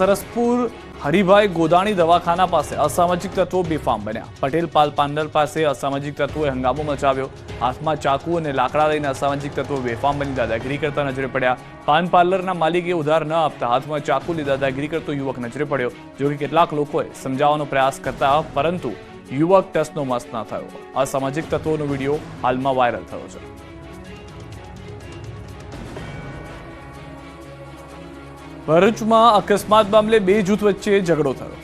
સરસપુર હરિભાઈ ગોદાણી દવાખાના પાસે અસામાજિક તત્વો બેફામ બન્યા। પટેલ પાલ પાંડર પાસે અસામાજિક તત્વોએ હંગામો મચાવ્યો। હાથમાં ચાકુ અને લાકડા લઈને અસામાજિક તત્વો બેફામ બની દાદાગીરી કરતા નજરે પડ્યા। પાન પાર્લરના માલિકે ઉધાર ન આપતા હાથમાં ચાકુ લઈ દાદાગીરી કરતો યુવક નજરે પડ્યો। જો કે કેટલાક લોકોએ સમજાવવાનો પ્રયાસ કરતા પરંતુ યુવક ટસનો મસ ન થયો। અસામાજિક તત્વોનો વિડીયો હાલમાં વાયરલ થયો છે। ભરૂચમાં અકસ્માત મામલે બે જૂથ વચ્ચે ઝઘડો થયો।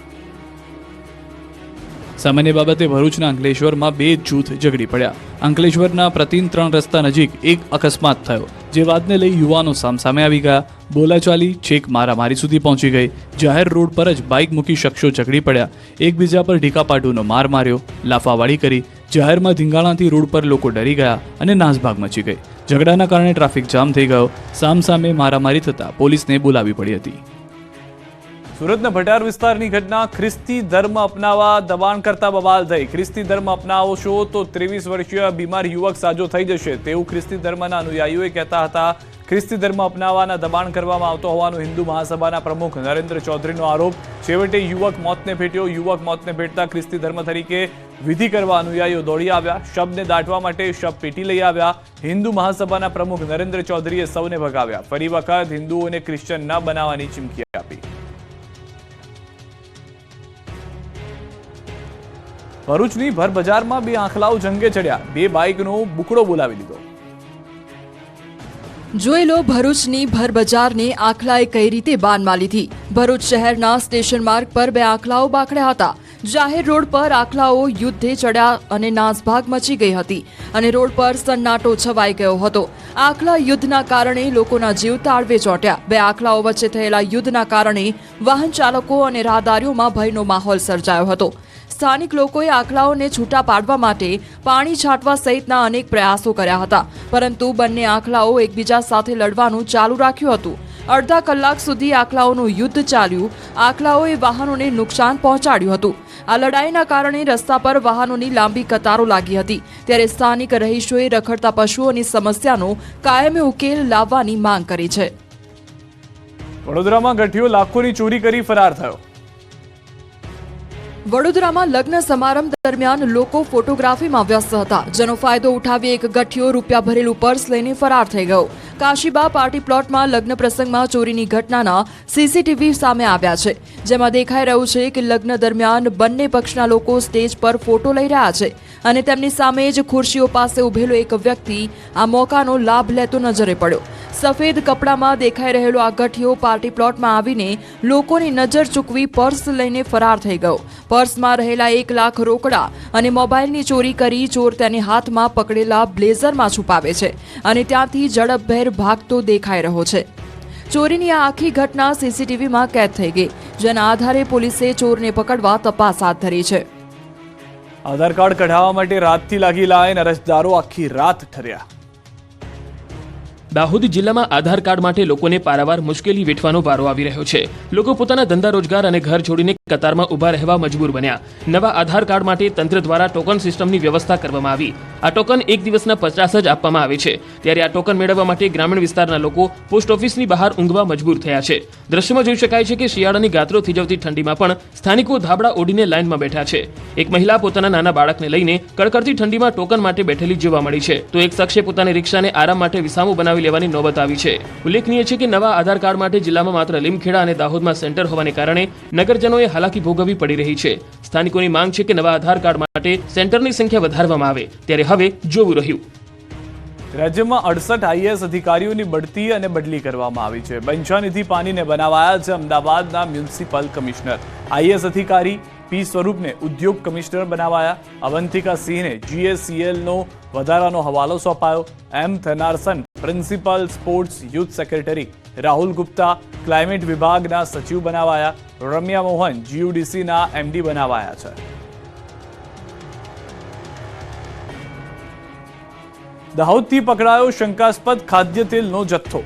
સામાન્ય બાબતે ભરૂચના અંકલેશ્વરમાં બે જૂથ ઝઘડી પડ્યા। અંકલેશ્વરના પ્રતિન 3 રસ્તા નજીક એક અકસ્માત થયો, જે વાતને લઈ યુવાનો સામસામે આવી ગયા। બોલાચાલી છેક મારામારી સુધી પહોંચી ગઈ। જાહેર રોડ પર જ બાઇક મૂકી શખ્સો ઝઘડી પડ્યા। એકબીજા પર ઢીકાપાટુનો માર માર્યો, લાફાવાળી કરી। જાહેરમાં ધીંગાણાથી રોડ પર લોકો ડરી ગયા અને નાસભાગ મચી ગઈ। ઝઘડાના કારણે ટ્રાફિક જામ થઈ ગયો। સામસામે મારામારી થતા પોલીસને બોલાવી પડી હતી। સુરતના ભટાર વિસ્તારની ઘટના। ખ્રિસ્તી ધર્મ અપનાવવા દબાણ કરતા બબાલ થઈ। ખ્રિસ્તી ધર્મ અપનાવશો તો 23 વર્ષીય બીમાર યુવક સાજો થઈ જશે તેવું ખ્રિસ્તી ધર્મના અનુયાયીઓએ કહેતા હતા। ખ્રિસ્તી ધર્મ અપનાવવાના દબાણ કરવામાં આવતો હોવાનો હિન્દુ મહાસભાના પ્રમુખ નરેન્દ્ર ચૌધરીનો આરોપ। છેવટે યુવક મોતને ભેટ્યો। યુવક મોતને ભેટતા ખ્રિસ્તી ધર્મ તરીકે વિધિ કરવા અનુયાયીઓ દોડી આવ્યા। શબને દાટવા માટે શબ પેટી લઈ આવ્યા। હિન્દુ મહાસભાના પ્રમુખ નરેન્દ્ર ચૌધરીએ સૌને ભગાવ્યા। ફરી વખત હિન્દુઓને ક્રિશ્ચન ન બનાવવાની ચીમકી આપી। ભરૂચની ભર બજારમાં બે આંખલાઓ જંગે ચડ્યા। બે બાઇકનો બુકડો બોલાવી લીધો। જોઈ લો ભરૂચની ભર બજારને આંખલાએ કઈ રીતે બાનમાં લીધી। ભરૂચ શહેરના સ્ટેશન માર્ગ પર બે આંખલાઓ બાખડ્યા હતા। જાહેર રોડ પર આંખલાઓ યુદ્ધે ચડ્યા અને નાસભાગ મચી ગઈ હતી અને રોડ પર સન્નાટો છવાઈ ગયો હતો। આંખલા યુદ્ધના કારણે લોકોના જીવ તાળવે ચોંટ્યા। બે આંખલાઓ વચ્ચે થયેલા યુદ્ધના કારણે વાહન ચાલકો અને રાહદારીઓમાં ભયનો માહોલ સર્જાયો હતો। સ્થાનિક લોકોએ આંખલાઓને છૂટા પાડવા માટે પાણી છાંટવા સહિતના અનેક પ્રયાસો કર્યા હતા, પરંતુ બંને આંખલાઓ એકબીજા સાથે લડવાનું ચાલુ રાખ્યું હતું। અડધા કલાક સુધી આંખલાઓનું યુદ્ધ ચાલ્યું। આંખલાઓએ વાહનોને નુકસાન પહોંચાડ્યું હતું। આ લડાઈના કારણે રસ્તા પર વાહનોની લાંબી કતારો લાગી હતી। ત્યારે સ્થાનિક રહીશોએ રખડતા પશુઓની સમસ્યાનો કાયમી ઉકેલ લાવવાની માંગ કરી છે। વડોદરામાં ગઠિયો લાખોની ચોરી કરી ફરાર થયો। વડોદરામાં લગ્ન સમારંભ દરમિયાન લોકો ફોટોગ્રાફીમાં વ્યસ્ત હતા, જેનો ફાયદો ઉઠાવી એક ગઠિયો રૂપિયા ભરેલું પર્સ લઈને ફરાર થઈ ગયો। કાશીબા પાર્ટી પ્લોટમાં લગ્ન પ્રસંગમાં ચોરીની ઘટનાના સીસીટીવી સામે આવ્યા છે, જેમાં દેખાઈ રહ્યું છે કે લગ્ન દરમિયાન બંને પક્ષના લોકો સ્ટેજ પર ફોટો લઈ રહ્યા છે અને તેમની સામે જ ખુરશીઓ પાસે ઉભેલો એક વ્યક્તિ આ મોકાનો લાભ લેતો નજરે પડ્યો। સફેદ કપડામાં દેખાઈ રહેલો આ ગઠિયો પાર્ટી પ્લોટમાં આવીને લોકોની નજર ચૂકવી પર્સ લઈને ફરાર થઈ ગયો। પર્સમાં રહેલા 1 લાખ રોકડા અને મોબાઈલની ચોરી કરી ચોર તેની હાથમાં પકડેલા બ્લેઝરમાં છુપાવે છે અને ત્યાંથી ઝડપભેર ભાગતો દેખાઈ રહ્યો છે। ચોરીની આ આખી ઘટના સીસીટીવીમાં કેદ થઈ ગઈ, જેના આધારે પોલીસે ચોરને પકડવા તપાસ હાથ ધરી છે। આધાર કાર્ડ કઢાવવા માટે રાતથી લાગી લાઈન। અરજદારો આખી રાત ઠર્યા। દાહોદ જિલ્લામાં આધાર કાર્ડ માટે લોકોને પારાવાર મુશ્કેલી વેઠવાનો વારો આવી રહ્યો છે। લોકો પોતાના ધંધા રોજગાર અને ઘર છોડીને કતારમાં ઊભા રહેવા મજબૂર બન્યા। નવા આધાર કાર્ડ માટે તંત્ર દ્વારા ટોકન સિસ્ટમની વ્યવસ્થા કરવામાં આવી। આ ટોકન 1 દિવસના 50 જ આપવામાં આવે છે। ત્યારે આ ટોકન મેળવવા માટે ગ્રામીણ વિસ્તારના લોકો પોસ્ટ ઓફિસની બહાર ઊંઘવા મજબૂર થયા છે। દ્રશ્યમાં જોઈ શકાય છે કે શિયાળાની ગાત્રો થીજવતી ઠંડીમાં પણ સ્થાનિકો ધાબળા ઓઢીને લાઇનમાં બેઠા છે। એક મહિલા પોતાના નાના બાળકને લઈને કડકડતી ઠંડીમાં ટોકન માટે બેઠેલી જોવા મળી છે, તો એક શખ્સે પોતાની રિક્ષાને આરામ માટે વિસામો બનાવી લેવાની નોબત આવી છે। ઉલ્લેખનીય છે કે નવા આધાર કાર્ડ માટે જિલ્લામાં માત્ર લીમખેડા અને દાહોદમાં સેન્ટર હોવાને કારણે નગરજનોએ હાલાકી ભોગવવી પડી રહી છે। સ્થાનિકોની માંગ છે કે નવા આધાર કાર્ડ માટે સેન્ટરની સંખ્યા વધારવામાં આવે। ત્યારે હવે જોવું રહ્યું। રાજ્યમાં 68 આઈએએસ અધિકારીઓની બઢતી અને બદલી કરવામાં આવી છે। બંછાનિધિ પાનીને બનાવાયા છે અમદાવાદના મ્યુનિસિપલ કમિશનર। આઈએએસ અધિકારી પી સ્વરૂપને ઉદ્યોગ કમિશનર બનાવાયા। અવંતિકા સિંહને જીએસસીએલનો વધારાનો હવાલો સોંપાયો। M Thennarasan principal sports youth secretary. Rahul Gupta climate વિભાગના સચિવ બનાવાયા। રમ્યા મોહન જીયુડીસીના એમડી બનાવાયા છે। દાહોદથી પકડાયો શંકાસ્પદ ખાદ્ય તેલનો જથ્થો।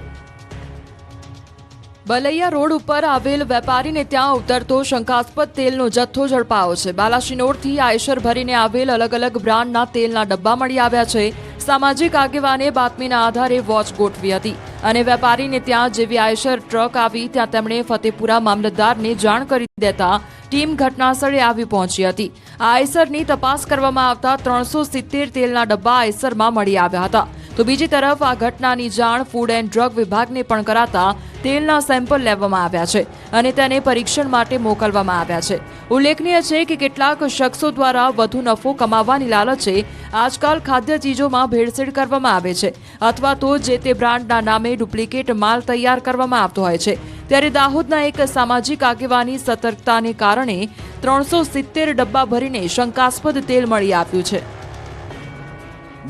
બલૈયા રોડ ઉપર આવેલ વેપારીને ત્યાં ઉતરતો શંકાસ્પદ તેલનો જથ્થો ઝડપાયો છે। બાલાશિનોરથી આયશર ભરીને આવેલ અલગ અલગ બ્રાન્ડના તેલના ડબ્બા મળી આવ્યા છે। સામાજિક આગેવાને બાતમીના આધારે વોચ ગોઠવી હતી અને વેપારીને ત્યાં જેવી આયશર ટ્રક આવી ત્યાં તેમણે ફતેપુરા મામલતદારને જાણ કરી દેતા ટીમ ઘટનાસ્થળે આવી પહોંચી હતી. આ આયસરની તપાસ કરવામાં આવતા 370 તેલના ડબ્બા આયસરમાં મળી આવ્યા હતા. તો બીજી તરફ આ ઘટનાની જાણ ફૂડ એન્ડ ડ્રગ વિભાગને પણ કરાતા તેલના સેમ્પલ લેવામાં આવ્યા છે અને તેને પરીક્ષણ માટે મોકલવામાં આવ્યા છે. ઉલ્લેખનીય છે કે કેટલાક શખ્સો દ્વારા વધુ નફો કમાવવાની લાલચે આજકાલ ખાદ્ય ચીજોમાં ભેળસેળ કરવામાં આવે છે અથવા તો જે તે બ્રાન્ડના નામે ડુપ્લિકેટ માલ તૈયાર કરવામાં આવતો હોય છે. ત્યારે દાહોદના એક સામાજિક આગેવાની સતર્કતાને કારણે 370 ડબ્બા ભરીને શંકાસ્પદ તેલ મળી આવ્યું છે.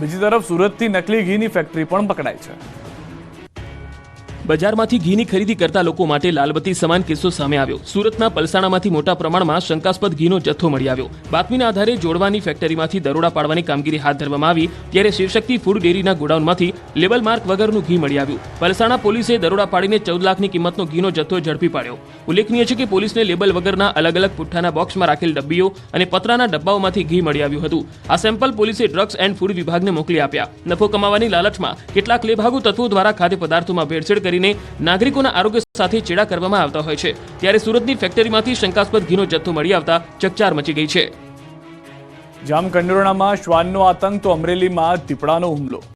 બીજી તરફ સુરતથી નકલી ઘીની ફેક્ટરી પણ પકડાઈ છે. બજારમાંથી ઘીની ખરીદી કરતા લોકો માટે લાલબત્તી સમાન કિસ્સો સામે આવ્યો. સુરતના પલસાણામાંથી મોટા પ્રમાણમાં શંકાસ્પદ ઘીનો જથ્થો મળી આવ્યો. બાતમીના આધારે જોડવાની ફેક્ટરીમાંથી દરોડા પાડવાની કામગીરી હાથ ધરવામાં આવી ત્યારે શિવશક્તિ ફૂડ ડેરીના ગોડાઉનમાંથી લેબલ માર્ક વગરનું ઘી મળી આવ્યું. પલસાણા પોલીસે દરોડા પાડીને 14 લાખની કિંમતનો ઘીનો જથ્થો ઝડપી પાડ્યો. ઉલ્લેખનીય છે કે પોલીસને લેબલ વગરના અલગ અલગ પુઠ્ઠાના બોક્સમાં રાખેલ ડબ્બીઓ અને પતરાના ડબ્બાઓમાંથી ઘી મળી આવ્યું હતું. આ સેમ્પલ પોલીસે ડ્રગ્સ એન્ડ ફૂડ વિભાગને મોકલી આપ્યા. નફો કમાવાની લાલચમાં કેટલાક લેભાગુ તત્વો દ્વારા ખાદ્ય પદાર્થોમાં ભેળસેળ કરીને નાગરિકોના આરોગ્ય સાથે ચેડા કરવામાં આવતા હોય છે. ત્યારે સુરતની ફેક્ટરીમાંથી શંકાસ્પદ ઘીનો જથ્થો મળી આવતા ચકચાર મચી ગઈ છે. જામકંડોરણામાં શ્વાનનો આતંક તો અમરેલીમાં દીપડાનો હુમલો.